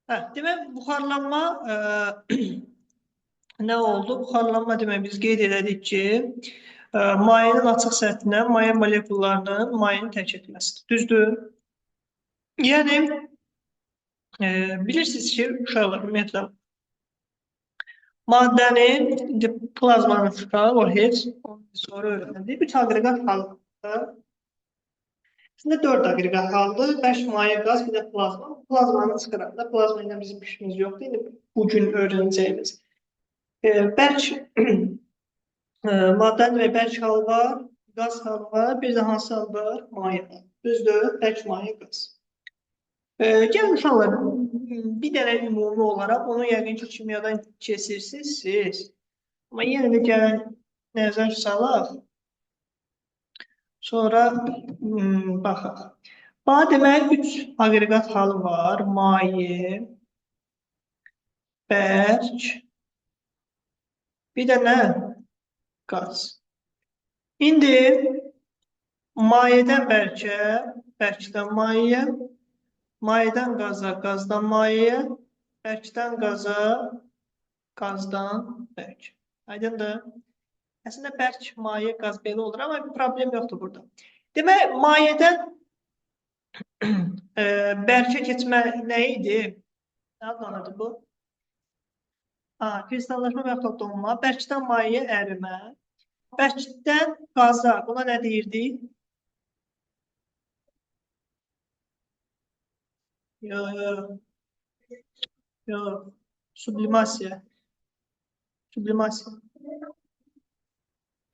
Demək, buxarlanma nə oldu? Buxarlanma demək, biz qeyd elədik ki, mayenin açıq səthinə maye molekullarının mayeni tərk etməsidir. Düzdür? Yəni, bilirsiniz ki, uşaqlar, ümumiyyətlə, maddənin, indi plazmanın çıxarı, o heç, sonra öyrəndik. 3 aqreqat halıdır. Əslində 4 aqreqat halıdır. 5 maye qaz, bir də plazma. Plazmanı çıxaranda, plazma ilə bizim işimiz yoxdur. İndi bugün öyrənəcəyimiz. Bərk maddənin və bərk halı var, qaz halı var, bir də hansı halı var? Maye var. Düzdür, bərk maye qaz. Gəlin uşaqlar, bir dənə ümumi olaraq, onu yəqin ki, kimyadan kesirsiniz siz. Amma yenə də gəlin nəzər salaq. Sonra baxaq. Bana demək, 3 aqreqat halı var. Maye, bərk, bir də nə? Qaz. İndi mayədən bərkə, bərkdən mayəyə, mayədən qaza, qazdan mayəyə, bərkdən qaza, qazdan bərk. Aydındır? Əslində bərk, maye, qaz belə olur, amma bir problem yoxdur burada. Demək, mayədən bərkə keçmə nə idi? Nə adlanırdı bu? Kristallaşma və yaxud donma, bərkdən mayəyə ərimə, bərkdən qaza, buna nə deyirdik? Yox, sublimasiya. Sublimasiya.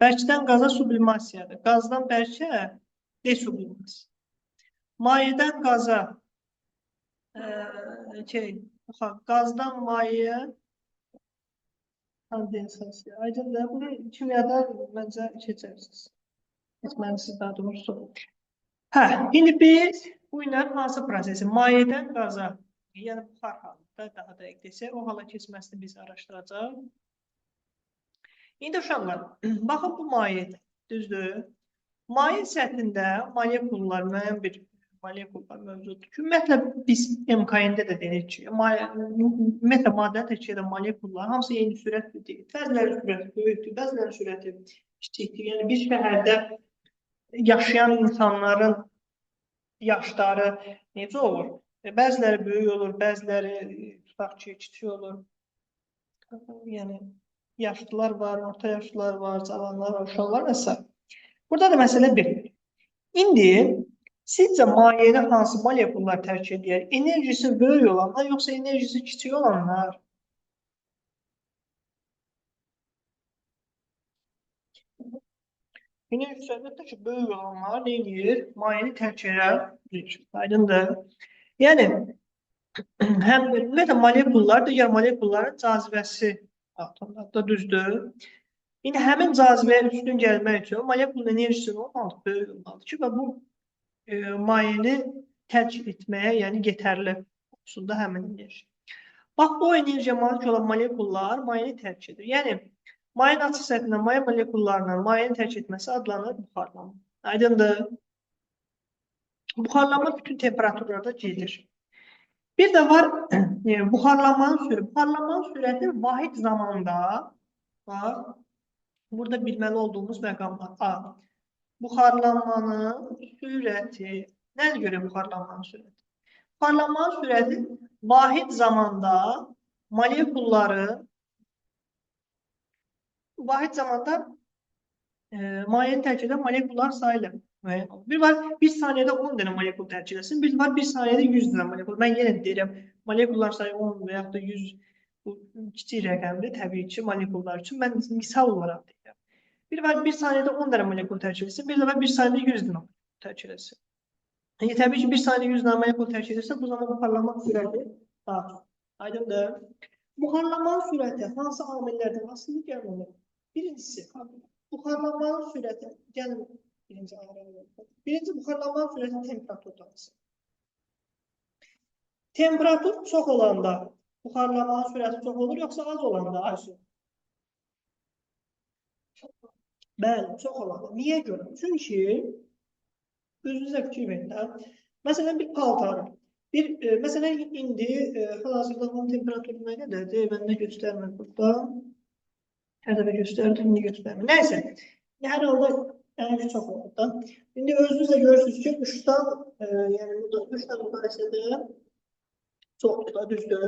Bərkdən qaza sublimasiyadır. Qazdan bərkə desublimasiya. Mayədən qaza, qazdan mayəyə kondensasiya. Aydındır, bunu kimyadan məncə keçərsiniz. Keçməlisiniz daha doğrusu. İndi biz bu ilə hansı prosesi? Mayədən qaza, yəni buxar halında daha dəqiq desək, o hala keçməsini biz araşdıracaq. İndi uşaqlar, baxın bu mayedir, düzdür? Maye səthində molekullar, müəyyən bir molekullar mövcuddur ki, ümumiyyətlə biz MKN-də də deyirik ki, ümumiyyətlə maddəni təşkil edən molekullar hamısı eyni sürətli deyil. Bəzilərin sürəti böyükdür, bəzilərin sürəti kiçikdir. Yəni bir şəhərdə yaşayan insanların yaşları necə olur? Bəziləri böyük olur, bəziləri tutaq ki, kiçik olur. Yəni yaşlılar var, orta yaşlılar var, cavanlar var, uşaqlar və s. Burada da məsələ bir. İndi sizcə mayedə hansı molekullar tərk edir? Enerjisi böyük olanlar, yoxsa enerjisi kiçik olanlar? Enerjisi əlbəttə ki, böyük olanlar nə edir? Mayeni tərk edir. Aydındır. Yəni, həm ümumiyyətlə molekullar, digər molekulların cazibəsi altında düzdür. İndi həmin cazibəyə üstün gəlmək üçün molekulun enerjisi olmalıdır, böyük olmalıdır ki, və bu mayeni tərk etməyə, yəni yetərli olsun da həmin enerji. Bax, o enerjiyə malik olan molekullar mayeni tərk edir. Yəni, mayenin açıq səthindən maye molekullarının mayeni tərk etməsi adlanır buxarlanma. Aydındır. Buxarlanma bütün temperaturlarda gedir. Bir də var buxarlanmanın sürəti. Buxarlanmanın sürəti vahid zamanda var. Burada bilməli olduğumuz məqam var. A. Buxarlanmanın sürəti. Nəyə görə buxarlanmanın sürəti? Buxarlanmanın sürəti vahid zamanda molekulları mayeni tərk edən molekullar sayılır. Bir var, bir saniyədə 10 dənə molekul tərk edilsin, bir var, bir saniyədə 100 dənə molekul. Mən yenə deyirəm, molekullar sayı 10 və yaxud da 100 kiçik rəqəmdir, təbii ki, molekullar üçün. Mən misal olaraq deyirəm. Bir var, bir saniyədə 10 dənə molekul tərk edilsin, bir var, bir saniyədə 100 dənə molekul tərk edilsin. Yəni, təbii ki, bir saniyədə 100 dənə molekul tərk edilsin, bu zaman buxarlanma sürəti daha çox. Aydındır. Buxarlanmanın sürəti hansı amillərdən asılı gəlməli? Birincisi, buxarlanmanın sürəti, gəlin birinci ayrılır. Birinci buxarlanmanın sürəti temperaturdan asılı. Temperatur çox olanda buxarlanmanın sürəti çox olur, yoxsa az olanda az olur? Bəli, çox olanda. Niyə görə? Çünki özünüzə fikir verin də. Məsələn, bir paltarı Məsələn, indi hal-hazırda onun temperaturu nə qədərdir? Mən nə göstərmir burada. Hər dəfə göstərdim, indi göstərmir. Nəysə, hər halda ən çox olur da. İndi özünüz də görürsünüz ki, qışdan, yəni burada qışla müqayisədə çoxdur da, düzdür.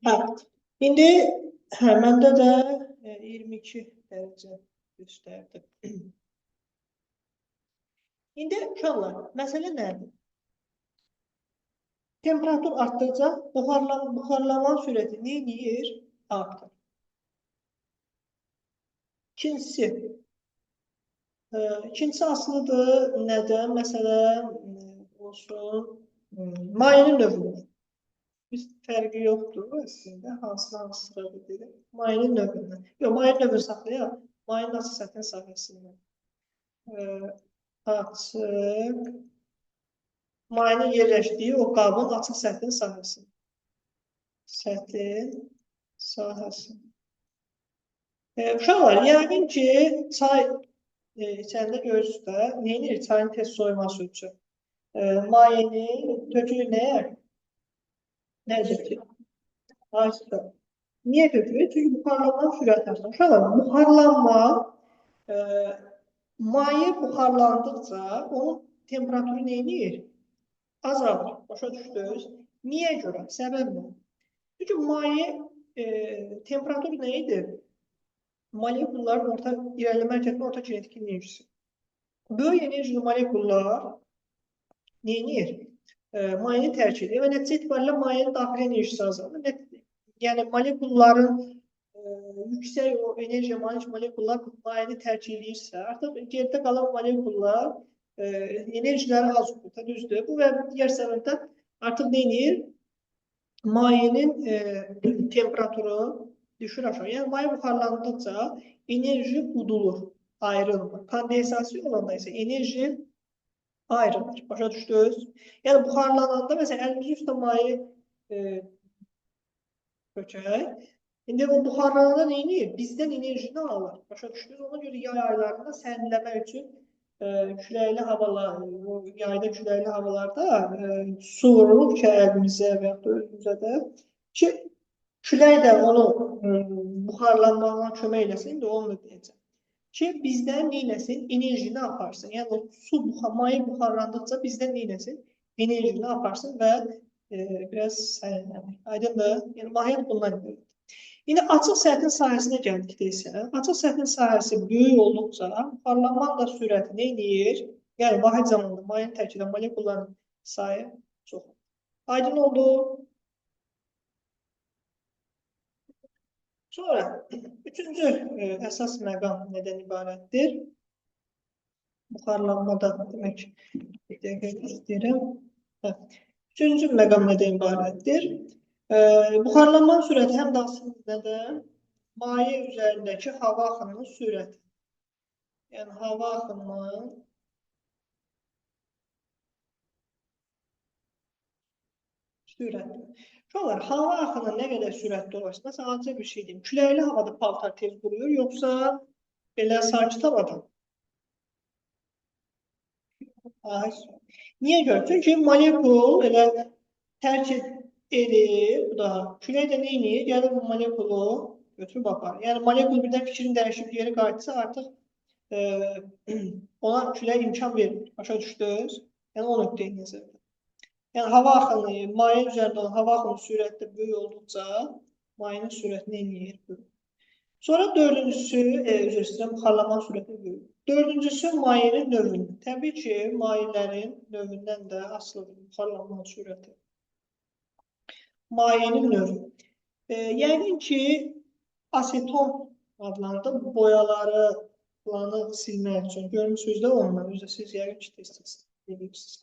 Hə, indi məndə də 22 dərəcə göstərdi. İndi uşaqlar, məsələ nədir? Temperatur artdıqca buxarlanma sürəti nə edir? Artır. İkincisi asılıdır nədən? Məsələn, olsun, mayenin növüdür. Biz fərqi yoxdur əslində, hansına sıra edilir. Mayenin növündən. Yox, mayenin növünü saxlayaq. Mayenin açıq səthinin sahəsindən. Açıq. Mayenin yerləşdiyi o qabın açıq səthinin sahəsi. Səthin sahəsi. Uşaqlar, yəqin ki, çay içəndə görürsünüz də, neyinir? Çayın tez soyması üçün. Mayenin tökülü nəyə? Nədir ki? Niyə tökülür? Çünki buxarlanma sürəti artır. Uşaqlar, buxarlanma, maye buxarlandıqca onun temperaturu neyinir? Azalır. Başa düşdünüz? Niyə görə? Səbəb nə? Çünki maye temperaturu nə idi? Molekulların irəliləmə hərəkətinin orta kinetik enerjisi. Böyük enerjili molekullar neyinir? Mayenin tərk edir və nəticə etibarilə mayenin daxili enerjisi azalır. Yəni molekulların yüksək o enerjiyə malik molekullar mayeni tərk edirsə, artıq geridə qalan molekullar enerjiləri az olur, düzdür. Bu və digər səbəbdən artıq neyinir? Mayenin temperaturu düşür aşağı. Yəni maye buxarlandıqca enerji udulur, ayrılmır. Kondensasiya olanda isə enerji ayrılır. Başa düşdünüz? Yəni buxarlananda məsələn əlimizin üstə maye köçək. İndi o buxarlananda neyinir? Bizdən enerjini alır. Başa düşdünüz? Ona görə yay aylarında sərinləmək üçün küləkli havalar, yayda küləkli havalarda su vurulur ki, əlimizə və ya da özümüzə də ki, külək də onu buxarlanmağına kömək eləsin, indi onu da deyəcəm. Ki, bizdən neyləsin? Enerjini aparsın. Yəni, maye buxarlandıqca bizdən neyləsin? Enerjini aparsın və biraz sərinləmək. Aydındır? Yəni, mahiyyət bundan ibaret. İndi açıq səthin sahəsinə gəldikdə isə, açıq səthin sahəsi böyük olduqca buxarlanmanın da sürəti neyinir? Yəni, vahid zamanda mayenin tərk edən molekulların sayı çox. Aydın oldu. Sonra, üçüncü əsas məqam nədən ibarətdir? Buxarlanmada demək, bir dəqiqə istəyirəm. Üçüncü məqam nədən ibarətdir? Buxarlanma sürəti həm də aslında maye üzərindəki hava axınının sürəti. Yəni, hava axınının sürəti. Şolar, hava axını nə qədər sürətli olarsa, məsələn, acı bir şey deyim. Küləkli havada paltar tez quruyur, yoxsa belə sakit havada? Niyə görə? Çünki molekul elə tərk edir, bu da külək də neyinir? Yəni, bu molekulu götürüb apar. Yəni, molekul birdən fikrin dəyişib yeri qayıtsa, artıq ona külək imkan verir. Başa düşdünüz? Yəni, o nöqteyi nəzərdə. Yəni, hava axını, maye üzərində olan hava axını sürətdə böyük olduqca, mayenin sürəti neyinir? Sonra dördüncüsü, üzr istəyirəm, buxarlanma sürəti böyük. Dördüncüsü, mayenin növündən. Təbii ki, mayelerin növündən də asılıdır buxarlanma sürəti. Mayenin növü. Yəqin ki, aseton adlanır, boyaları bulanıq silmək üçün. Görmüsünüz də onunla, üzrə siz yəqin ki, test edirsiniz,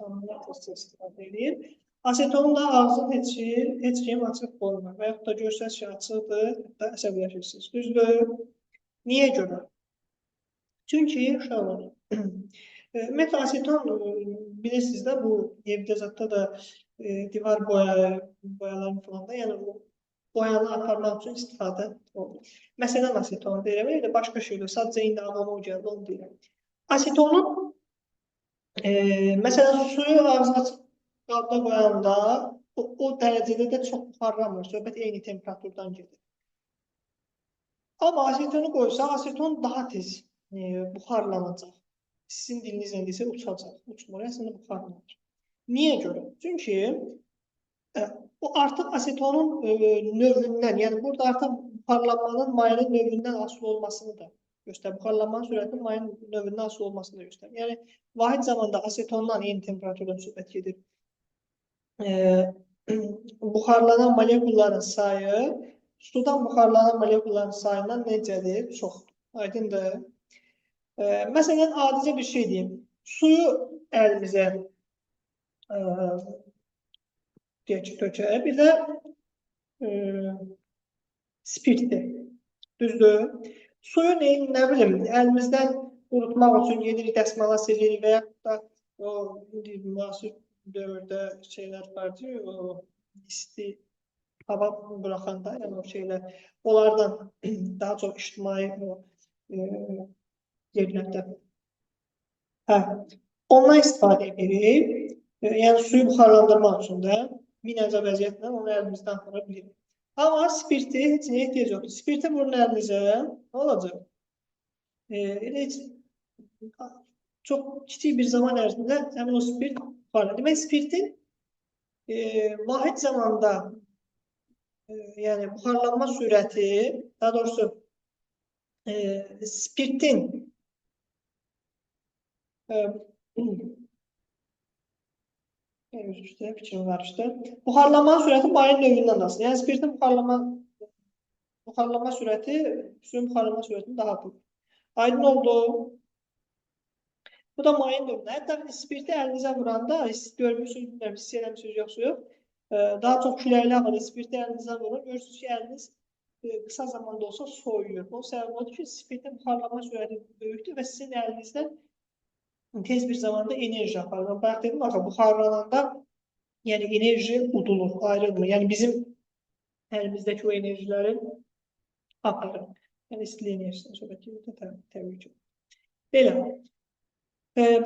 istifadə edir. Asetonun da ağzını heç kim açıq qoymur və yaxud da görsəz ki, açıqdır, hətta əsəbləşirsiniz. Düzdür? Niyə görə? Çünki, uşaqlar, ümumiyyətlə, aseton, bilirsiniz də, bu evdə zətdə da divar boyaların falan da, yəni bu boyanı aparmaq üçün istifadə olunur. Məsələn, asetonu deyirəm, elə başqa şeydir, sadəcə indi ağlıma o gəldi, onu deyirəm. Asetonun, məsələn, suyu ağzına qabda qoyanda o dərəcədə də çox buxarlanmır. Söhbət eyni temperaturdan gedir. Amma asetonu qoysa, aseton daha tez buxarlanacaq. Sizin dilinizlə desə uçacaq. Uçmur, əslində buxarlanır. Niyə görə? Çünki o artıq asetonun növündən, yəni burada artıq buxarlanmanın mayenin növündən asılı olmasını da göstərir. Buxarlanmanın sürətinin mayenin növündən asılı olmasını da göstərir. Yəni, vahid zamanda asetondan eyni temperaturda söhbət gedir. Buxarlanan molekulların sayı sudan buxarlanan molekulların sayından necədir? Çoxdur. Aydındır. Məsələn, adicə bir şey deyim. Suyu əlimizə tökək, bir də spirtdir. Düzdür. Suyu nə bilim, əlimizdən qurutmaq üçün gedirik, dəsmala silirik və yaxud da o müasir dövrdə şeylər vardır, o isti hava buraxanda, yəni o şeylər, onlardan daha çox ictimai yerlərdə. Ondan istifadə edirik. Yəni suyu buxarlandırmaq üçün də minəcə vəziyyətlə onu əlimizdən apara bilirik. Amma spirti heç nəyə ehtiyac yoxdur. Spirti vurun əlinizə, nə olacaq? Çox kiçik bir zaman ərzində həmin o spirt buxarlanır. Demək, spirtin vahid zamanda yəni buxarlanma sürəti, daha doğrusu spirtin fikrim qarışdı. Buxarlanma sürəti mayenin növündən asılı. Yəni spirtin buxarlanma sürəti suyun buxarlanma sürətinin daha böyük. Aydın oldu. Bu da mayenin növündən. Hətta spirti əlinizə vuranda görmürsünüz, bilmirəm, hiss eləmişsiniz yoxsa yox. Daha çox küləkli havada spirti əlinizə vurun. Görürsünüz ki, əliniz qısa zamanda olsa soyuyur. O səbəb odur ki, spirtin buxarlanma sürəti böyükdür və sizin əlinizdən tez bir zamanda enerji aparır. Bayaq dedim, axı, buxarlananda yəni enerji udulur, ayrılmır. Yəni bizim əlimizdəki o enerjiləri aparır. Yəni istilik enerjisini söhbət edir, təbii ki. Belə.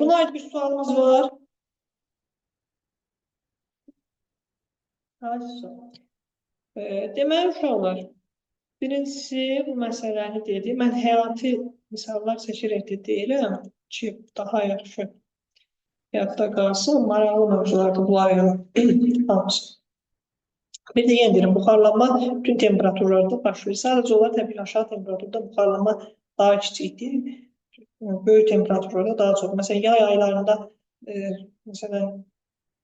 Buna aid bir sualımız var. Deməli, uşaqlar, birincisi bu məsələni dedim. Mən həyati misallar seçərək deyirəm ki, daha yaxşı həyatda qalsın, maraqlı mövzulardır bunlar hamısı. Bir də yenə deyirəm, buxarlanma bütün temperaturlarda başlayır. Sadəcə olaraq təbii aşağı temperaturda buxarlanma daha kiçikdir. Böyük temperaturlarda daha çox. Məsələn, yay aylarında məsələn,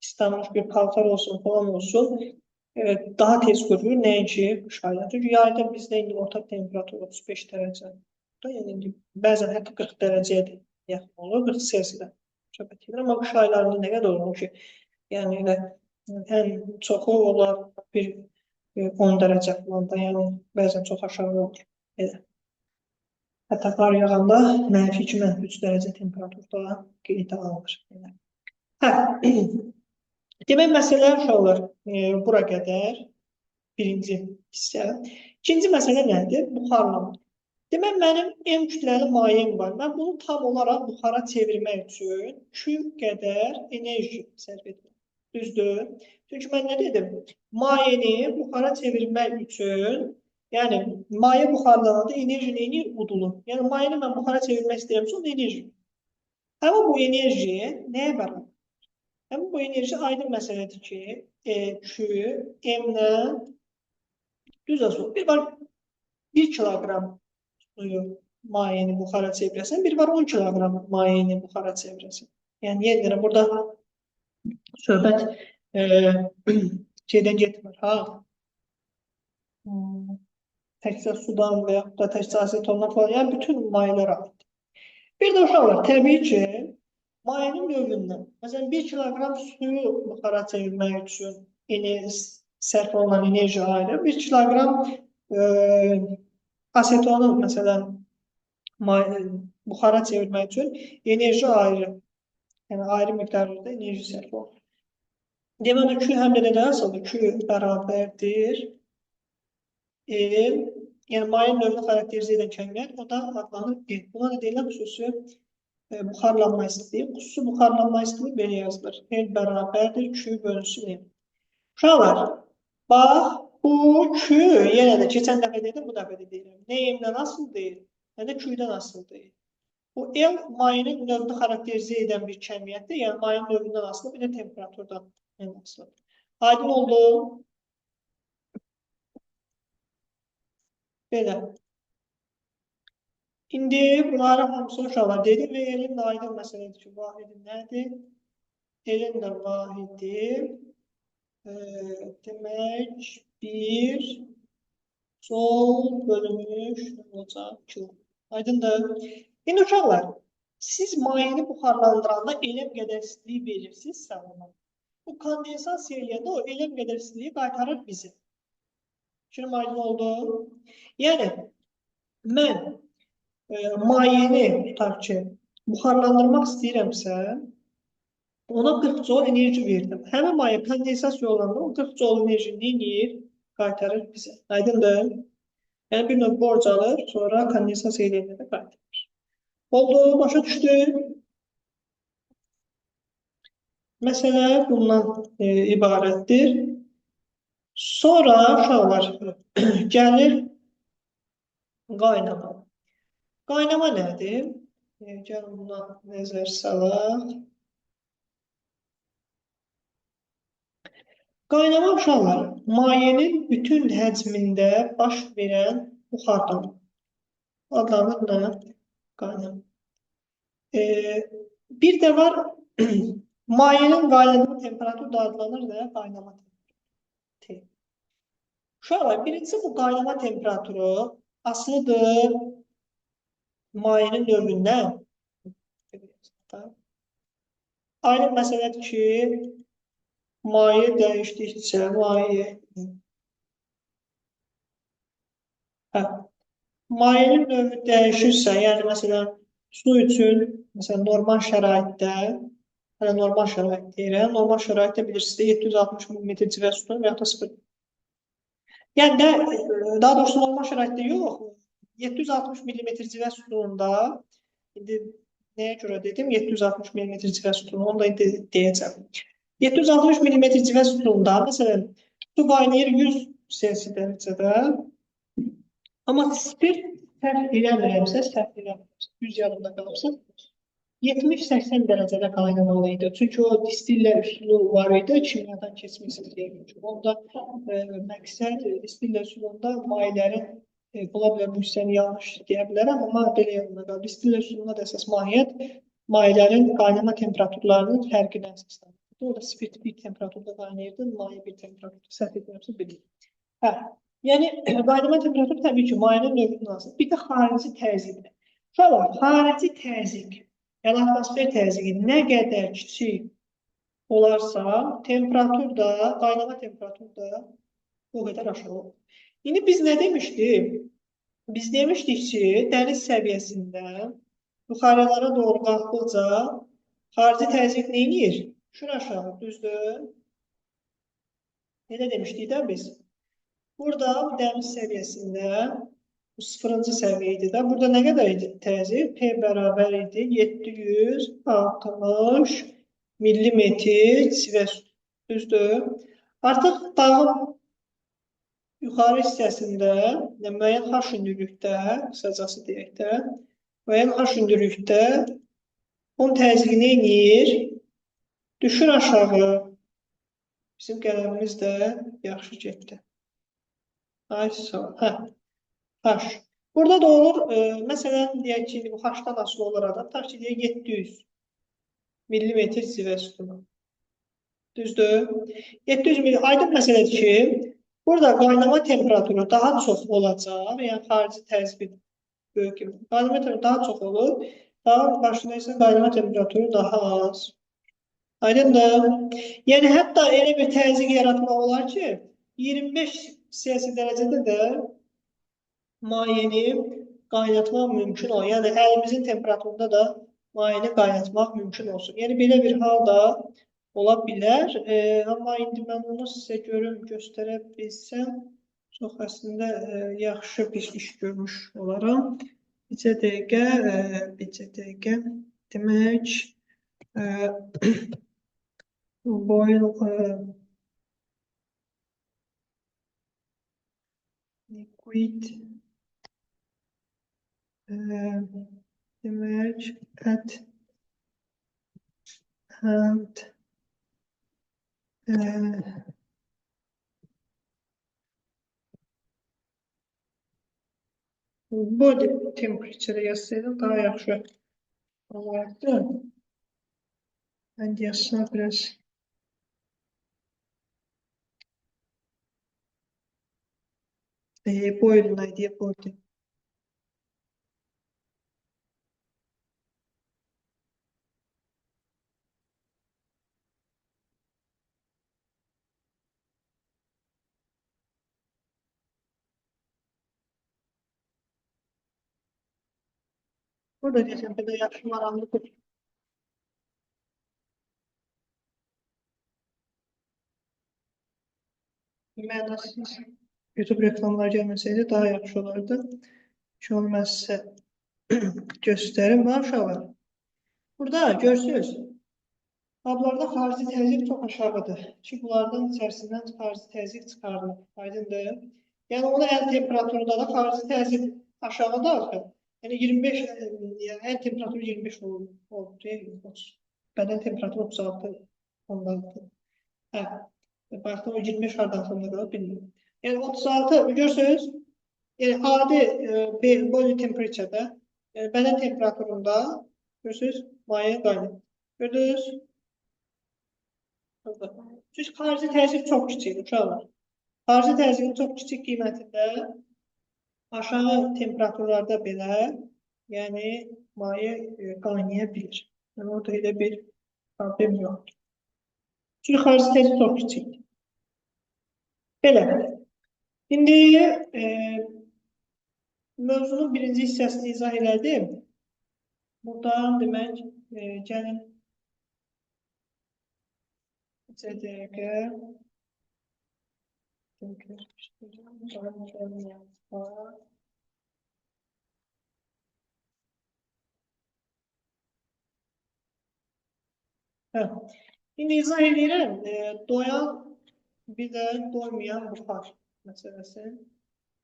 islanmış bir paltar olsun, falan olsun, daha tez quruyur, nəinki qış aylarında. Çünki yayda bizdə indi orta temperatur 35 dərəcə. Yəni, bəzən hətta 40 dərəcəyə də yaxın olur, 40 Selsidə söhbət edir. Amma qış aylarında nə qədər olur ki, yəni ən çoxu olar bir 10 dərəcə falan da, yəni bəzən çox aşağı olur. Hətta qar yağanda -2, -3 dərəcə temperaturda qeydə alınır. Demək, məsələlər uşaqlar bura qədər birinci hissə. İkinci məsələ nədir? Buxarlanma. Demək, mənim M kütləli mayem var. Mən bunu tam olaraq buxara çevirmək üçün Q qədər enerji sərf etməliyəm. Düzdür? Çünki mən nə dedim? Mayeni buxara çevirmək üçün, yəni maye buxarlananda enerji neyini udulur. Yəni mayeni mən buxara çevirmək istəyirəm, sonra enerji. Amma bu enerji nəyə bərabər? Həmin bu enerji aydın məsələdir ki, Q, M-lə düz asıl. Bir var 1 kiloqram suyu mayeni buxara çevirəsən, bir var 10 kiloqram mayeni buxara çevirəsən. Yəni, yenə burada söhbət şeydən getmir. Təkcə sudan və yaxud da təkcə asetondan falan, yəni bütün mayelər aiddir. Bir də uşaqlar, təbii ki, mayenin növündən, məsələn, 1 kiloqram suyu buxara çevirmək üçün sərf olunan enerji ayrı, 1 kiloqram asetonu, məsələn, buxara çevirmək üçün enerji ayrı, yəni ayrı miqdarlarda enerji sərf olunur. Deməli, Q həm də nədən asılıdır? Q bərabərdir. Yəni, mayenin növünü xarakterizə edən kəmiyyət, o da adlanır E. Buna da deyilən xüsusi buxarlanma istiliyi. Xüsusi buxarlanma istiliyi belə yazılır. L bərabərdir Q bölünsün M. Uşaqlar, bax, bu Q, yenə də keçən dəfə dedim, bu dəfə də deyirəm. Nə M-dən asılı deyil, nə də Q-dən asılı deyil. Bu L mayenin növünü xarakterizə edən bir kəmiyyətdir. Yəni, mayenin növündən asılı, bir də temperaturdan asılı. Aydın oldu. Belə. İndi bunları hamısı uşaqlar dedim və elin də aydın məsələdir ki, vahidi nədir? Elin də vahidi demək, 1 sol bölünmüş olacaq 2. Aydındır. İndi uşaqlar, siz mayeni buxarlandıranda elm qədər istiliyi verirsinizsə ona. Bu kondensasiya eləyəndə o elm qədər istiliyi qaytarır bizi. Şimdi aydın oldu. Yəni, mən mayeni tutaq ki, buxarlandırmaq istəyirəmsə, ona 40 joule enerji verdim. Həmin maye kondensasiya olanda o 40 joule enerjini eləyir, qaytarır bizə. Aydındır. Yəni, bir növ borc alır, sonra kondensasiya eləyəndə də qaytarır. Oldu, başa düşdü. Məsələ bundan ibarətdir. Sonra uşaqlar gəlir qaynama. Qaynama nədir? Gəlin buna nəzər salaq. Qaynama uşaqlar mayenin bütün həcmində baş verən buxarlanma. Adlanır nə? Qaynama. Bir də var mayenin qaynama temperaturu da adlanır da qaynama temperaturu. Uşaqlar, birincisi bu qaynama temperaturu asılıdır mayenin növündən. Ayrı məsələdir ki, maye dəyişdikcə, mayenin növü dəyişirsə, yəni məsələn, su üçün, məsələn, normal şəraitdə, normal şərait deyirəm, normal şəraitdə bilirsiniz, 760 mm civə sütun və ya da 0. Yəni, daha doğrusu normal şəraitdə yox, 760 mm civə sütununda, indi nəyə görə dedim, 760 mm civə sütunu, onu da indi deyəcəm. 760 mm civə sütununda, məsələn, su qaynayır 100 Celsius dərəcədə, amma spirt səhv eləmirəmsə, 100 yanında qalıbsa, 70-80 dərəcədə qaynamalı idi. Çünki o distillə üsulu var idi, kimyadan keçməsi deyilmiş. Onda məqsəd distillə üsulunda mayələrin, ola bilər bu hissəni yanlış deyə bilərəm, amma belə yanında qalır. Distillə üsulunda da əsas mahiyyət mayələrin qaynama temperaturlarının fərqinə əsaslanır. O da spirt bir temperaturda qaynayırdı, maye bir temperaturda səhv etmirəmsə bilir. Yəni, qaynama temperaturu təbii ki, mayenin növündən asılır. Bir də xarici təzyiqdir. Şöyle, xarici təzyiq, yəni atmosfer təzyiqi nə qədər kiçik olarsa, temperatur da, qaynama temperaturu da o qədər aşağı olur. İndi biz nə demişdik? Biz demişdik ki, dəniz səviyyəsində yuxarılara doğru qalxdıqca xarici təzyiq nə edir? Şur aşağı, düzdür? Nə demişdik də biz? Burada dəniz səviyyəsində bu 0-cı səviyyə idi də. Burada nə qədər idi təzyiq? P bərabər idi 760 millimetr civə sütun. Düzdür? Artıq dağın yuxarı hissəsində, müəyyən H hündürlükdə, qısacası deyək də, müəyyən H hündürlükdə onun təzyiqi nə edir? Düşür aşağı. Bizim qələmimiz də yaxşı getdi. Ay sağ ol. H. Burada da olur, məsələn, deyək ki, bu H-dan asılı olaraq, tutaq ki, deyək 700 millimetr civə sütunu. Düzdür? 700 millimetr, aydın məsələdir ki, burada qaynama temperaturu daha çox olacaq, yəni xarici təzyiq böyük kimi. Qaynama temperaturu daha çox olur, daha başında isə qaynama temperaturu daha az. Aydındır? Yəni, hətta elə bir təzyiq yaratmaq olar ki, 25 Celsius dərəcədə də mayeni qaynatmaq mümkün olur. Yəni, əlimizin temperaturunda da mayeni qaynatmaq mümkün olsun. Yəni, belə bir hal da ola bilər. Amma indi mən onu sizə göstərə bilsəm, çox əslində yaxşı bir iş görmüş olaram. Bircə dəqiqə. Demək, boil liquid demək at and body temperature yazsaydım daha yaxşı olardı. Ben yazsam biraz boil diye body. Burada diyeceğim bir de yaxşı maranlıdır. Mənasız YouTube reklamlar gelmeseydi daha yaxşı olardı. Şu an mən sizə göstərim. Var uşaqlar. Burada görürsünüz. Qablarda xarici təzyiq çox aşağıdır. Çünki bunlardan içərisindən xarici təzyiq çıxarılır. Aydındır. Yəni onu əl temperaturunda da xarici təzyiq aşağıdır. Yəni 25, yəni əl temperaturu 25 olur. Bədən temperaturu 36 ondadır. Hə. Baxdım o 25 hardan sonra qalır bilmiyorum. Yəni 36 görürsünüz. Yəni adi body temperature'da, yəni bədən temperaturunda görürsünüz maye qaynır. Gördünüz? Çünki xarici təzyiq çox kiçikdir uşaqlar. Xarici təzyiqin çox kiçik qiymətində aşağı temperaturlarda belə, yəni maye qaynaya bilir. Yəni orada elə bir problem yoxdur. Çünki xarici təzyiq çox kiçikdir. Belə. İndi mövzunun birinci hissəsini izah elədim. Burada demək, gəlin dəqiqə İndi izah edirəm, doyan bir də doymayan buxar məsələsi.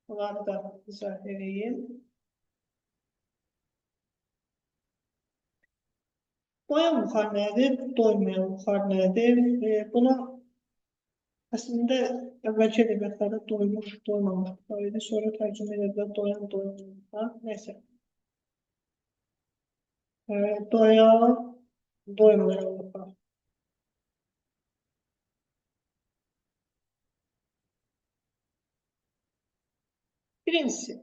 Bunları da izah edeyim. Doyan buxar nədir? Doymayan buxar nədir? Buna əslində əvvəlki ədəbiyyatlarda doymuş, doymamış buxar idi. Sonra tərcümə edildi doyan, doymayan buxar. Neyse. Doyan, doymayan buxar. Birincisi.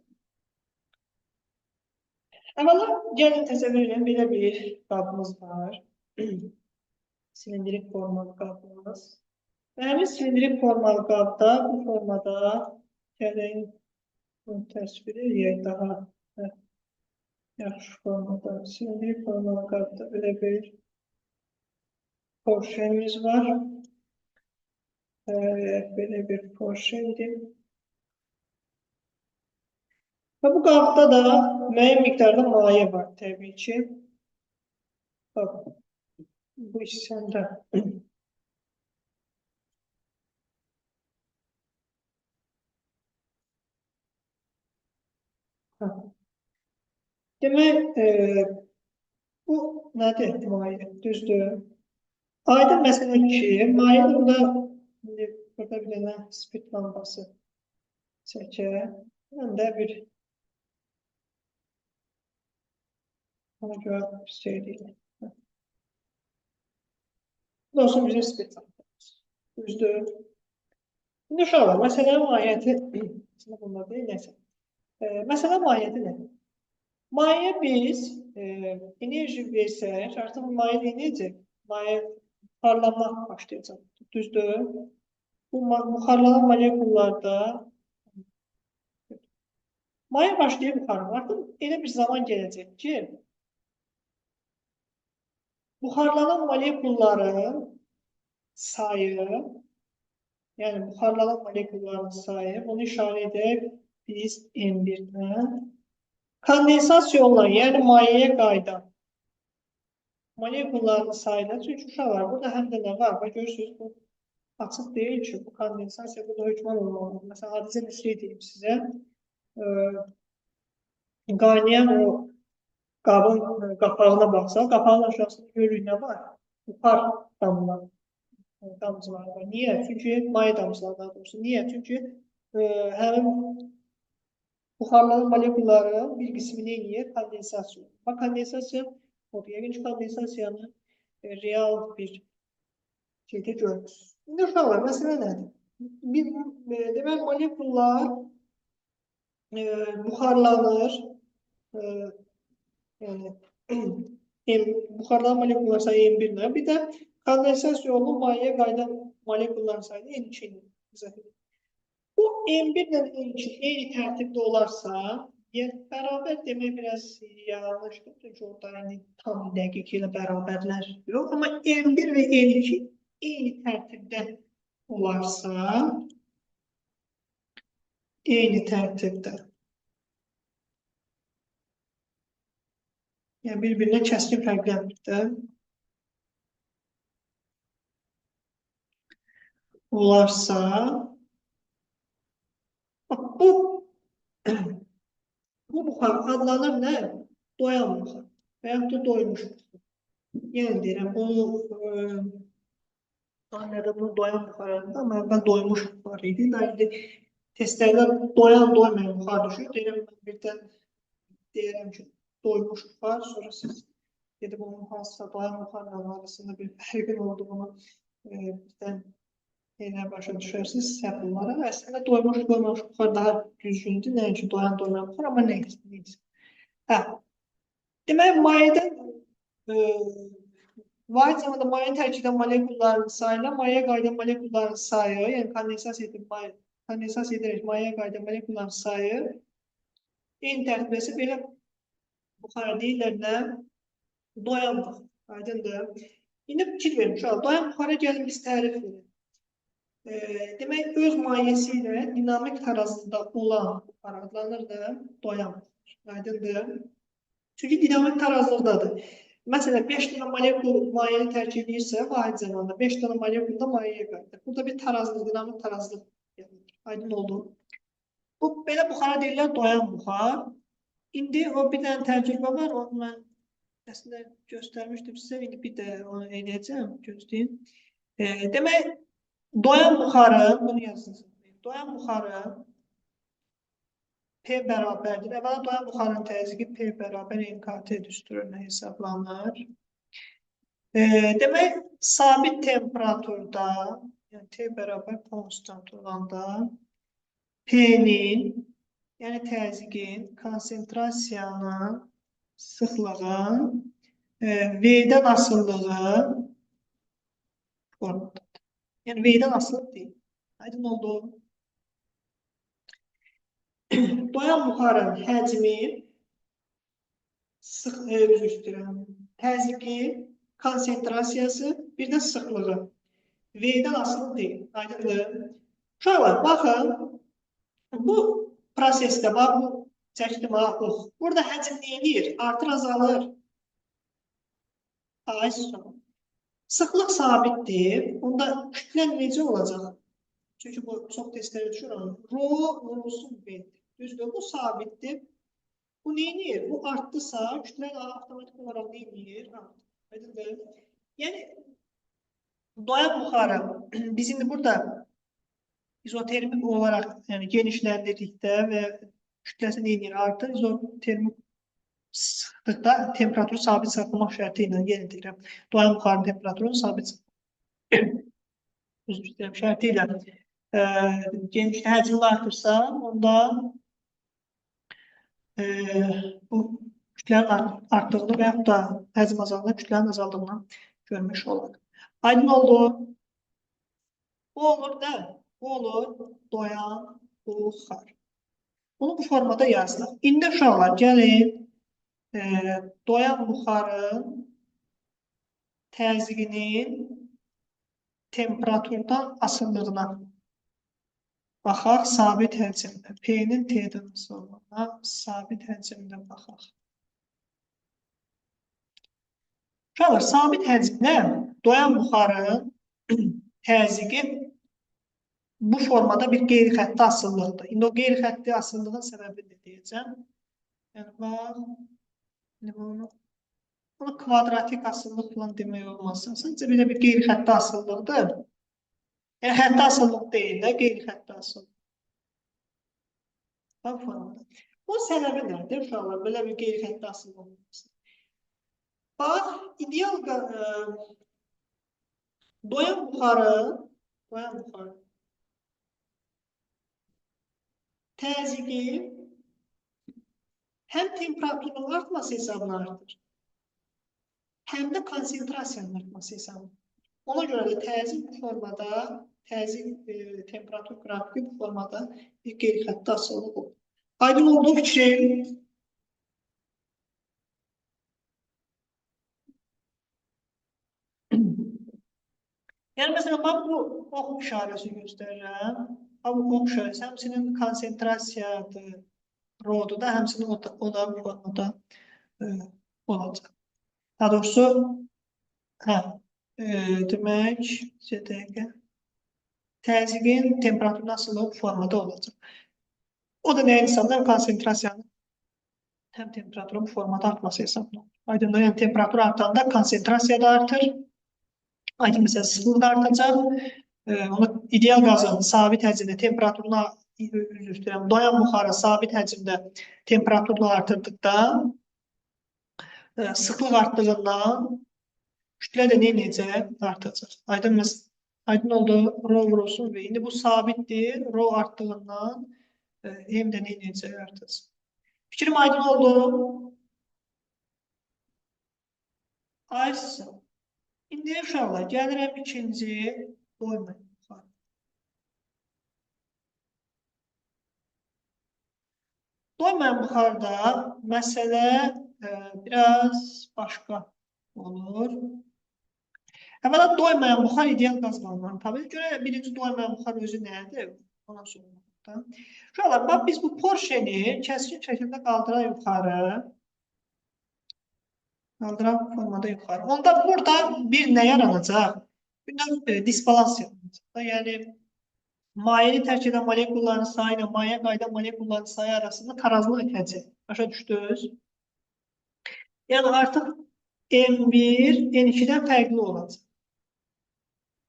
Əvvəla gəlin təsəvvür edin, belə bir qabımız var. Silindrik formalı qabımız. Və həmin silindrik formalı qabda, bu formada gəlin təsvir edək daha yaxşı formada. Silindrik formalı qabda belə bir porşenimiz var. Belə bir porşendir. Və bu qabda da müəyyən miqdarda maye var təbii ki. Bax, bu hissəndə. Demək, bu nədir maye? Düzdür. Aydın məsələ ki, maye burada bir dənə spit lambası çəkək. Həm də bir ona görə bir şey deyil. Bu da olsun bizə spit lambası. Düzdür. İndi uşaqlar, məsələnin mahiyyəti bunda deyil, nəsə. Məsələ mahiyyəti nədir? Maye biz enerji versək, artıq maye deyəcək, maye buxarlanmaq başlayacaq. Düzdür. Bu buxarlanan molekullarda maye başlayıb buxarlanmaq. Artıq elə bir zaman gələcək ki, buxarlanan molekulların sayı, yəni buxarlanan molekulların sayı, bunu işarə edək biz M1-dən. Kondensasiya olan, yəni mayeye qayıdan molekulların sayılar. Çünki uşaqlar burada həm də nə var? Bax görürsünüz bu açıq deyil ki, bu kondensasiya burada hökmən olmalıdır. Məsələn, adicə bir şey deyim sizə. Qaynayan o qabın qapağına baxsaq, qapağın aşağısında görürük nə var? Buxar damlar, damcılar var. Niyə? Çünki maye damcıları daha doğrusu. Niyə? Çünki həmin buxarların molekulları bir qismi nə edir? Kondensasiya. Bax, kondensasiya odur. Yəqin ki, kondensasiyanı real bir şeydə görmürsünüz. İndi uşaqlar, məsələ nədir? Demək, molekullar buxarlanır. Yəni, buxarlanan molekullar sayı M1-dir. Bir də kondensasiya olunub mayeyə qayıdan molekulların sayı M2-dir. Bu M1 ilə M2 eyni tərtibdə olarsa, yəni bərabər demək biraz yanlışdır. Çünki orada tam dəqiq ilə bərabərlər yox. Amma M1 və M2 eyni tərtibdə olarsa, eyni tərtibdə. Yəni bir-birinə kəskin fərqlənmirdə olarsa, bu buxar adlanır nə? Doyan buxar və yaxud da doymuş buxar. Yəni deyirəm, bunu doyan buxar adında, amma əvvəl doymuş buxar idi. İndi testlərdə doyan-doymayan buxar düşür. Deyirəm, mən birdən deyirəm ki, doymuş buxar, sonra siz gedib onun hansısa doyan buxarla arasında bir fərqin olduğunu birdən yenə başa düşərsiniz səhv olaraq. Əslində doymuş buxar daha düzgündür, nəinki doyan-doymayan buxar, amma neysə. Demək, mayədən vahid zamanda mayenin tərkibində molekulların sayı, mayəyə qayıdan molekulların sayı, yəni kondensasiya edərək mayəyə qayıdan molekulların sayı eyni tərtibləsi belə buxara deyirlər nə? Doyan buxar. Aydındır. İndi fikir verin, uşaq. Doyan buxara gəlin biz tərif verin. Demək, öz mayəsi ilə dinamik tarazlıda olan buxar adlanır da doyan buxar. Aydındır. Çünki dinamik tarazlıqdadır. Məsələn, 5 dənə molekul mayəni tərk edirsə, vahid zamanda 5 dənə molekul da mayəyə qayıdır. Burada bir tarazlıq, dinamik tarazlıq gəlir. Aydın oldu. Bu, belə buxara deyirlər doyan buxar. İndi o bir dənə təcrübə var, onu mən əslində göstərmişdim sizə, indi bir də onu eləyəcəm, gözləyin. Demək, doyan buxarı, bunu yazın, doyan buxarı P bərabərdir. Əvvəla doyan buxarın təzyiqi P bərabər NKT düsturuna hesablanır. Demək, sabit temperaturda, yəni T bərabər konstant olanda P-nin, yəni təzyiqin, konsentrasiyanın, sıxlığın, V-dən asıllığı formundadır. Yəni V-dən asılı deyil. Aydın oldu. Doyan buxarın həcmi, təzyiqi, konsentrasiyası, bir də sıxlığı. V-dən asılı deyil. Aydındır. Uşaqlar, baxın, bu prosesdə, bu çəkdi maraqlıq. Burada həcm neyir? Artır, azalır. Sıxlıq sabitdir. Onda kütlə necə olacaq? Çünki bu çox testlərə düşür. Rho-sun B-dir. Düzdür, bu sabitdir. Bu neyir? Bu artdısa, kütlə avtomatik olaraq neyir? Aydındır. Yəni, doyan buxarı, biz indi burada izotermik olaraq genişləndirdikdə və kütləsi neyir? Artır, izotermik sıxlıqda temperaturu sabit saxlamaq şərti ilə yenə deyirəm. Doyan buxarın temperaturunu sabit şərti ilə genişlə həcmini artırsa, onda bu kütlənin artdığını və yaxud da həcm azaldığını, kütlənin azaldığını görmüş olaraq. Aydın oldu. Bu olur da, bu olur doyan buxar. Bunu bu formada yazdıq. İndi uşaqlar gəlin doyan buxarın təzyiqinin temperaturdan asıllığına baxaq, sabit həcmdə. P-nin T-dən asıllığına sabit həcmdə baxaq. Uşaqlar, sabit həcmlə doyan buxarın təzyiqi bu formada bir qeyri-xətti asıllıqdır. İndi o qeyri-xətti asıllığın səbəbini deyəcəm. Yəni, bax, bunu kvadratik asıllıq falan demək olmaz. Sadəcə belə bir qeyri-xətti asıllıqdır. Yəni, xətti asıllıq deyil də, qeyri-xətti asıllıq. Bax, formada. Bu səbəbi nədir, uşaqlar? Belə bir qeyri-xətti asıllıq olması. Bax, ideal doyan buxarı təzyiqi həm temperaturun artması hesabına artır, həm də konsentrasiyanın artması hesabına. Ona görə də təzyiq bu formada, temperatur qrafiki bu formada bir qeyri-xətti asıllıq olur. Aydın olduğu fikrim. Yəni, məsələn, mən bu ox işarəsi göstərirəm. Bu ox işarəsi həmçinin konsentrasiyadır, rodur da, həmçinin o da bu formada olacaq. Daha doğrusu, demək, təzyiqin temperaturun asıllığı bu formada olacaq. O da nəyin hesabına? Konsentrasiyanın həm temperaturun bu formada artması hesabına. Aydındır, yəni temperatur artanda konsentrasiya da artır. Aydın məsələn, sıxlıq da artacaq. Onu ideal qazın sabit həcmdə temperaturuna, doyan buxarı sabit həcmdə temperaturla artırdıqda, sıxlıq artdığından kütlə də necə artacaq. Aydın oldu, rho vurulsun və indi bu sabitdir, rho artdığından hem də necə artacaq. Fikrim aydın oldu. Aysa. İndi uşaqlar, gəlirəm ikinci doymayan buxarı. Doymayan buxarda məsələ biraz başqa olur. Əvvəla doymayan buxar ideal qaz balonlarını tabii. Görə birinci doymayan buxar özü nədir? Ona sorulmaqda. Uşaqlar, bax biz bu porşeni kəskin şəkildə qaldıraq yuxarı. Qaldıraq formada yuxarı. Onda burada bir nə yaranacaq? Bir disbalans yaranacaq. Yəni, mayeyi tərk edən molekulların sayı ilə mayeyə qayıdan molekulların sayı arasında tarazlıq edəcək. Başa düşdünüz? Yəni, artıq M1, N2-dən fərqli olacaq.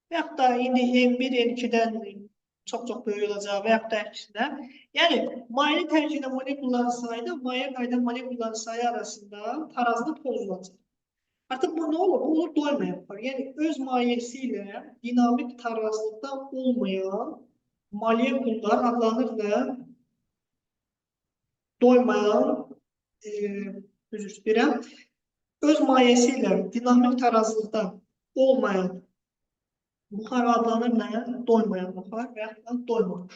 Və yaxud da indi M1, N2-dən çox-çox böyük olacaq və yaxud da əksinə. Yəni, mayeyi tərk edən molekulların sayı ilə mayeyə qayıdan molekulların sayı arasında tarazlıq pozulacaq. Artıq bu nə olur? Bu olur doymayan buxar. Yəni, öz mayesi ilə dinamik tarazlıqda olmayan molekullar adlanır nə? Doymayan, üzr istəyirəm. Öz mayesi ilə dinamik tarazlıqda olmayan buxar adlanır nə? Doymayan buxar və yaxud da doymamış.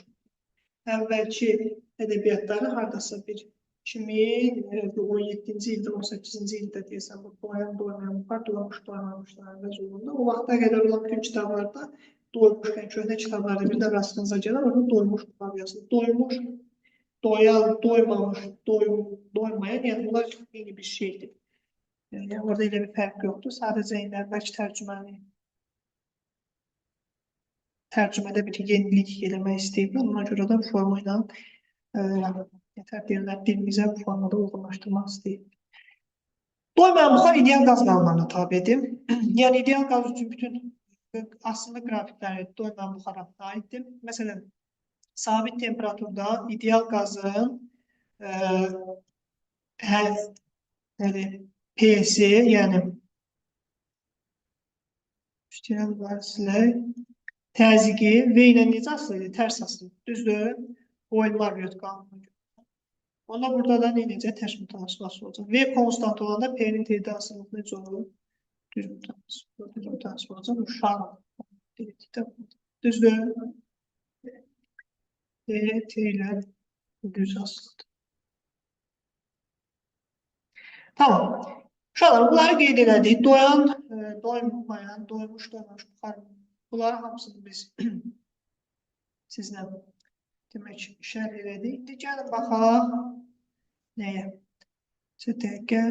Əvvəlki ədəbiyyatları haradasa bir 2017-ci ildə, 18-ci ildə deyəsən, bu doymayan buxar, doymamışlar və zorunda. O vaxta qədər olan bütün kitablarda doymuşkən, köhnə kitablarda bir də rastınıza gələr, orada doymuş buxar yazılır. Doymuş, doyan, doymamış, doymayan, yəni bunlar yeni bir şeydir. Yəni orada elə bir fərq yoxdur. Sadəcə indi əvvəlki tərcümədə bir yenilik eləmək istəyiblər. Ona görə də bu forma ilə yetər deyirlər, dilimizə bu formada uyğunlaşdırmaq istəyir. Doymayan buxar ideal qaz balonlarına tabidir. Yəni, ideal qaz üçün bütün asılı qrafikləri doymayan buxara aiddir. Məsələn, sabit temperaturda ideal qazın P'si, yəni təzyiqi V ilə necə asılıdır? Tərs asılıdır. Düzdür? Boyle-Marriott qanunu. Onda burada da necə tərs mütəmsil olacaq? V konstant olanda P'nin T'də asılığı necə olur? Düz mütəmsil olacaq. Uşaq. Düzdür? T ilə düz asılıdır. Tamam. Uşaqlar, bunları qeyd elədik. Doyan, doymayan, doymuş, doymamış buxar. Bunları hamısını biz sizlə demək şərh elədik. İndi gəlin baxaq nəyə? Dəqiqə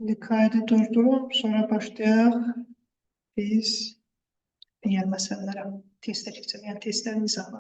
İndi kaydı durdurun, sonra başlayaq biz digər məsələlərə, testə keçək, yəni testlərin izahına.